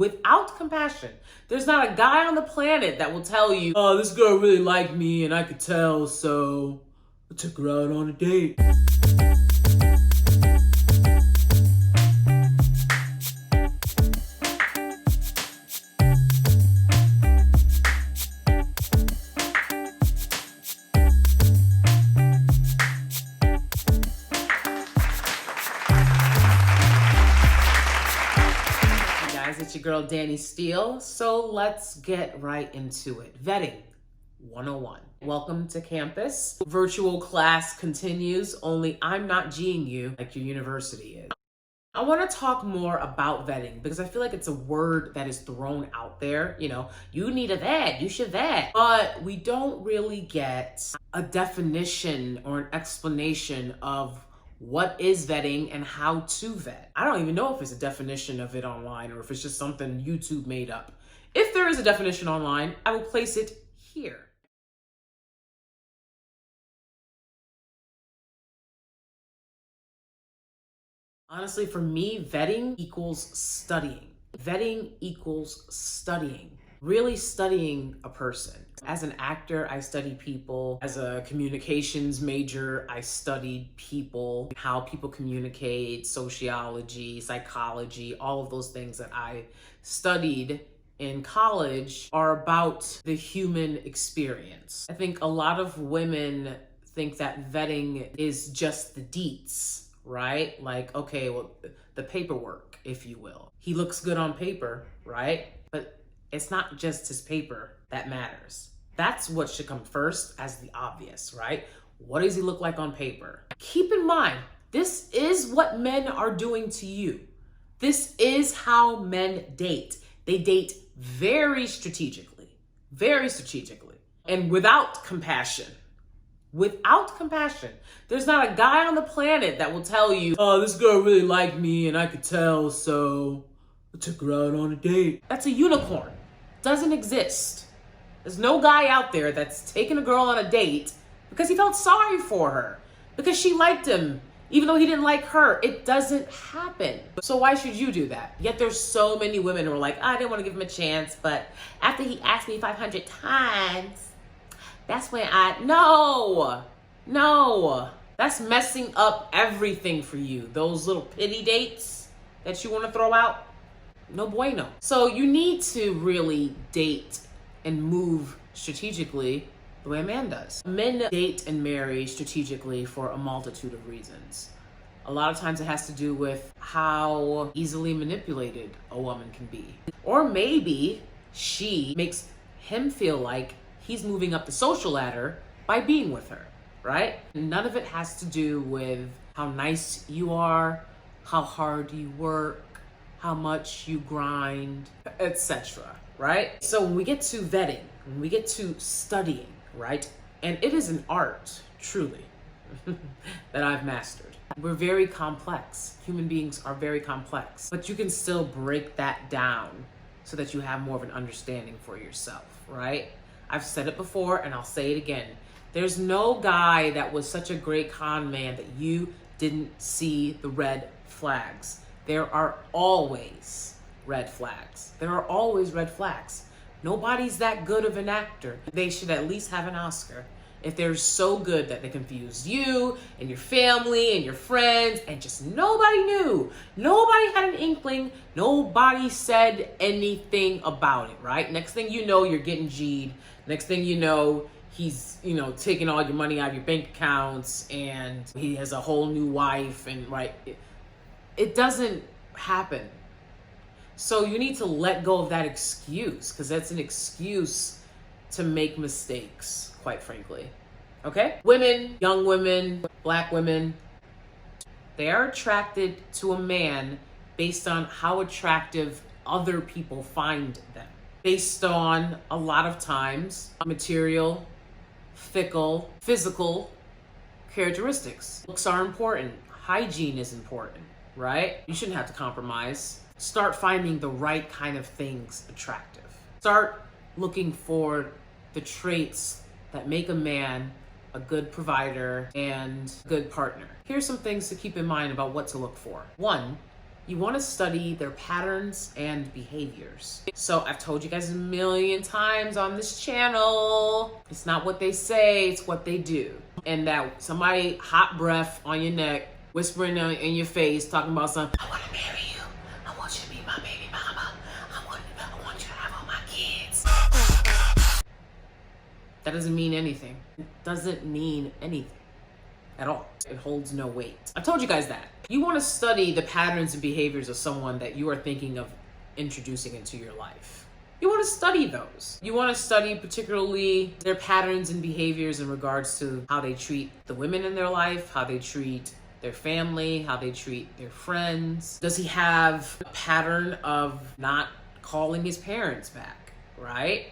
without compassion. There's not a guy on the planet that will tell you, oh, this girl really liked me and I could tell, so I took her out on a date. It's your girl DanieSteel, so let's get right into it. Vetting 101. Welcome to campus. Virtual class continues, only I'm not G'ing you like your university is. I want to talk more about vetting because I feel like it's a word that is thrown out there. You know, you need a vet, you should vet. But we don't really get a definition or an explanation of what is vetting and how to vet. I don't even know if it's a definition of it online or if it's just something YouTube made up. If there is a definition online, I will place it here. Honestly, for me, vetting equals studying. Vetting equals studying. Really studying a person. As an actor, I study people. As a communications major, I studied people, how people communicate, sociology, psychology, all of those things that I studied in college are about the human experience. I think a lot of women think that vetting is just the deets, right? Like, okay, well, the paperwork, if you will. He looks good on paper, right? But it's not just his paper that matters. That's what should come first as the obvious, right? What does he look like on paper? Keep in mind, this is what men are doing to you. This is how men date. They date very strategically, and without compassion. Without compassion. There's not a guy on the planet that will tell you, oh, this girl really liked me and I could tell, so I took her out on a date. That's a unicorn. Doesn't exist. There's no guy out there that's taking a girl on a date because he felt sorry for her, because she liked him, even though he didn't like her. It doesn't happen. So why should you do that? Yet there's so many women who are like, I didn't want to give him a chance, but after he asked me 500 times, that's when no, that's messing up everything for you. Those little pity dates that you want to throw out, no bueno. So you need to really date and move strategically the way a man does. Men date and marry strategically for a multitude of reasons. A lot of times it has to do with how easily manipulated a woman can be. Or maybe she makes him feel like he's moving up the social ladder by being with her, right? None of it has to do with how nice you are, how hard you work, how much you grind, etc., right? So when we get to vetting, when we get to studying, right? And it is an art, truly, that I've mastered. We're very complex. Human beings are very complex, but you can still break that down so that you have more of an understanding for yourself, right? I've said it before and I'll say it again. There's no guy that was such a great con man that you didn't see the red flags. There are always red flags. There are always red flags. Nobody's that good of an actor. They should at least have an Oscar if they're so good that they confused you and your family and your friends and just nobody knew. Nobody had an inkling. Nobody said anything about it, right? Next thing you know, you're getting G'd. Next thing you know, he's, taking all your money out of your bank accounts and he has a whole new wife and right. It doesn't happen. So you need to let go of that excuse, because that's an excuse to make mistakes, quite frankly. Okay? Women, young women, black women, they are attracted to a man based on how attractive other people find them. Based on, a lot of times, material, fickle, physical characteristics. Looks are important. Hygiene is important, right? You shouldn't have to compromise. Start finding the right kind of things attractive. Start looking for the traits that make a man a good provider and good partner. Here's some things to keep in mind about what to look for. 1, You want to study their patterns and behaviors. So I've told you guys a million times on this channel, it's not what they say, it's what they do. And that somebody hot breath on your neck, whispering in your face, talking about something, I want to marry you. I want you to be my baby mama. I want you to have all my kids. That doesn't mean anything. It doesn't mean anything at all. It holds no weight. I've told you guys that. You want to study the patterns and behaviors of someone that you are thinking of introducing into your life. You want to study those. You want to study particularly their patterns and behaviors in regards to how they treat the women in their life, how they treat their family, how they treat their friends. Does he have a pattern of not calling his parents back, right?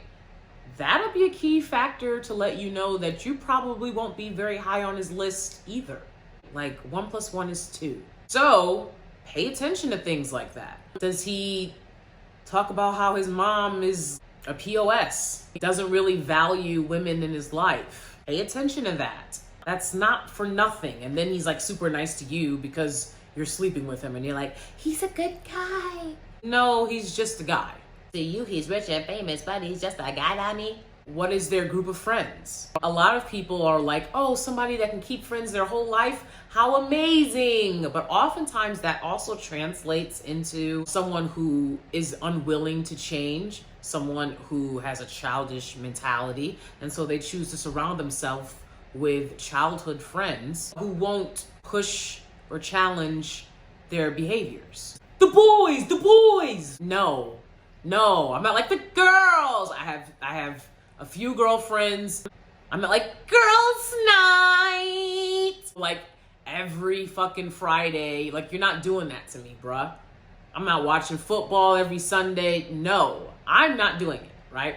That'll be a key factor to let you know that you probably won't be very high on his list either. Like 1 + 1 is 2. So pay attention to things like that. Does he talk about how his mom is a POS? He doesn't really value women in his life. Pay attention to that. That's not for nothing. And then he's like super nice to you because you're sleeping with him and you're like, he's a good guy. No, he's just a guy. To you, he's rich and famous, but he's just a guy, Danie. What is their group of friends? A lot of people are like, oh, somebody that can keep friends their whole life, how amazing. But oftentimes that also translates into someone who is unwilling to change, someone who has a childish mentality. And so they choose to surround themselves with childhood friends who won't push or challenge their behaviors. The boys. No, I'm not like the girls. I have a few girlfriends. I'm not like girls night. Like every fucking Friday. Like you're not doing that to me, bruh. I'm not watching football every Sunday. No, I'm not doing it, right?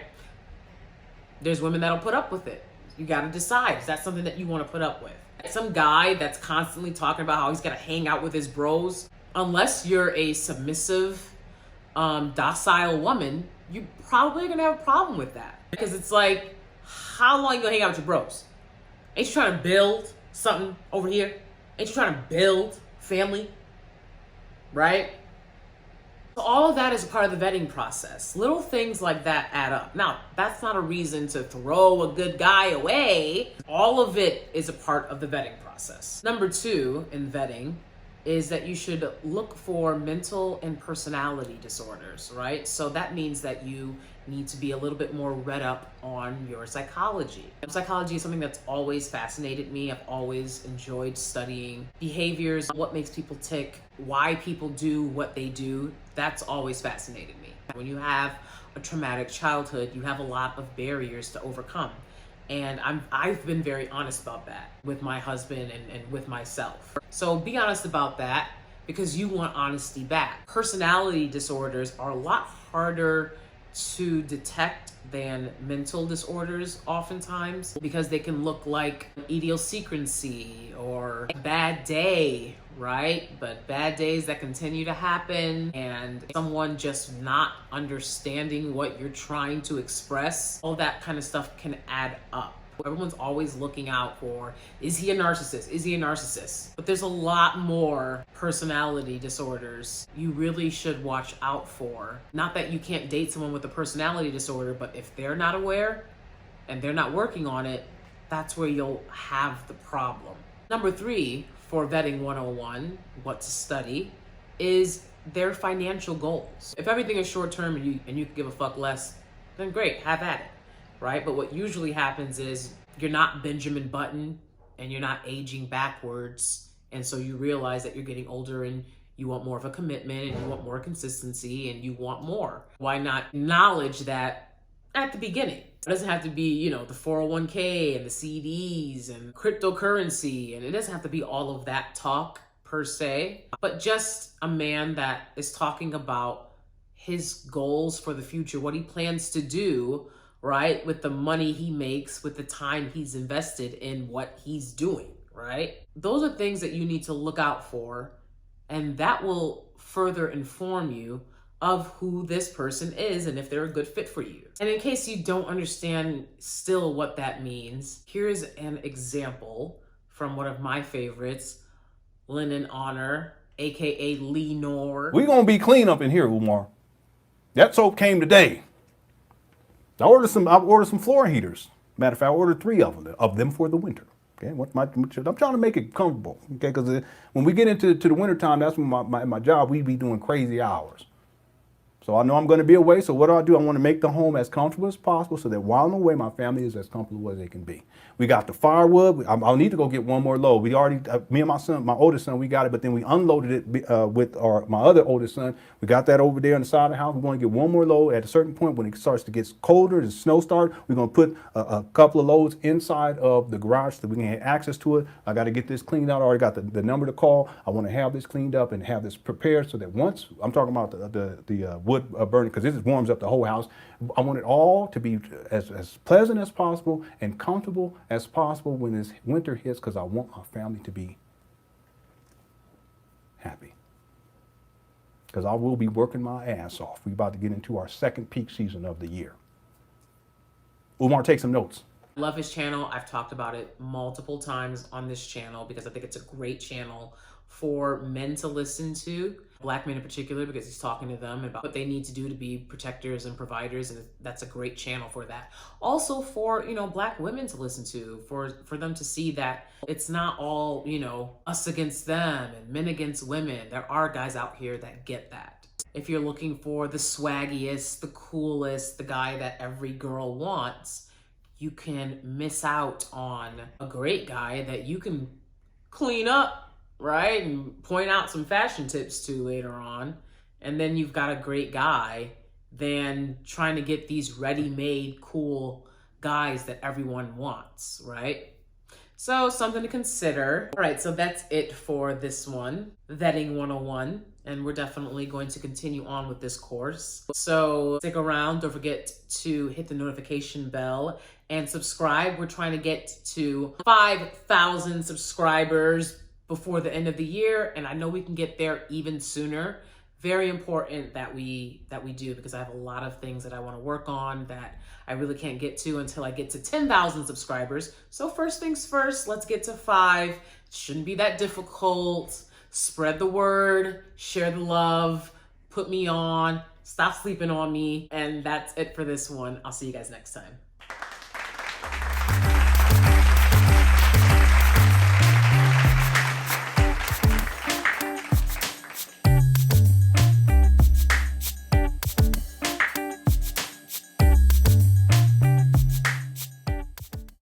There's women that'll put up with it. You gotta decide, is that something that you wanna put up with? Some guy that's constantly talking about how he's gotta hang out with his bros, unless you're a submissive, docile woman, you probably gonna have a problem with that. Because it's like, how long you gonna hang out with your bros? Ain't you trying to build something over here? Ain't you trying to build family? Right? So all of that is a part of the vetting process. Little things like that add up. Now, that's not a reason to throw a good guy away. All of it is a part of the vetting process. Number 2 in vetting is that you should look for mental and personality disorders, right? So that means that you need to be a little bit more read up on your psychology. Psychology is something that's always fascinated me. I've always enjoyed studying behaviors, what makes people tick, why people do what they do. That's always fascinated me. When you have a traumatic childhood, you have a lot of barriers to overcome. And I've been very honest about that with my husband and with myself. So be honest about that because you want honesty back. Personality disorders are a lot harder to detect than mental disorders oftentimes because they can look like idiosyncrasy or a bad day, right? But bad days that continue to happen and someone just not understanding what you're trying to express, all that kind of stuff can add up. Everyone's always looking out for, is he a narcissist? Is he a narcissist? But there's a lot more personality disorders you really should watch out for. Not that you can't date someone with a personality disorder, but if they're not aware and they're not working on it, that's where you'll have the problem. Number 3 for vetting 101, what to study, is their financial goals. If everything is short term and you can give a fuck less, then great, have at it. Right? But what usually happens is you're not Benjamin Button and you're not aging backwards. And so you realize that you're getting older and you want more of a commitment and you want more consistency and you want more. Why not acknowledge that at the beginning? It doesn't have to be, the 401k and the CDs and cryptocurrency. And it doesn't have to be all of that talk per se, but just a man that is talking about his goals for the future, what he plans to do, right? With the money he makes, with the time he's invested in what he's doing, right? Those are things that you need to look out for, and that will further inform you of who this person is and if they're a good fit for you. And in case you don't understand still what that means, here's an example from one of my favorites, Lenor, aka Lenor. We gonna be clean up in here, Umar. That soap came today. I ordered some floor heaters. Matter of fact, I ordered 3 of them for the winter. Okay, I'm trying to make it comfortable. Okay, because when we get into the winter time, that's when my job we be doing crazy hours. So I know I'm going to be away. So what do? I want to make the home as comfortable as possible so that while I'm away, my family is as comfortable as they can be. We got the firewood. I'll need to go get one more load. We already, me and my son, my oldest son, we got it, but then we unloaded it with my other oldest son. We got that over there on the side of the house. We want to get one more load. At a certain point, when it starts to get colder, the snow starts, we're going to put a couple of loads inside of the garage so we can have access to it. I got to get this cleaned out. I already got the number to call. I want to have this cleaned up and have this prepared so that once, I'm talking about the wood burning, because this warms up the whole house. I want it all to be as pleasant as possible and comfortable as possible when this winter hits, because I want my family to be happy. Because I will be working my ass off. We're about to get into our second peak season of the year. Umar, take some notes. Love his channel. I've talked about it multiple times on this channel because I think it's a great channel for men to listen to, Black men in particular, because he's talking to them about what they need to do to be protectors and providers, and that's a great channel for that. Also for, Black women to listen to, for them to see that it's not all, us against them and men against women. There are guys out here that get that. If you're looking for the swaggiest, the coolest, the guy that every girl wants, you can miss out on a great guy that you can clean up, right? And point out some fashion tips to later on. And then you've got a great guy than trying to get these ready-made cool guys that everyone wants, right? So something to consider. All right, so that's it for this one, Vetting 101. And we're definitely going to continue on with this course. So stick around. Don't forget to hit the notification bell and subscribe. We're trying to get to 5,000 subscribers before the end of the year, and I know we can get there even sooner. Very important that we do, because I have a lot of things that I want to work on that I really can't get to until I get to 10,000 subscribers. So first things first, let's get to 5. It shouldn't be that difficult. Spread the word, share the love, put me on, stop sleeping on me, and that's it for this one. I'll see you guys next time.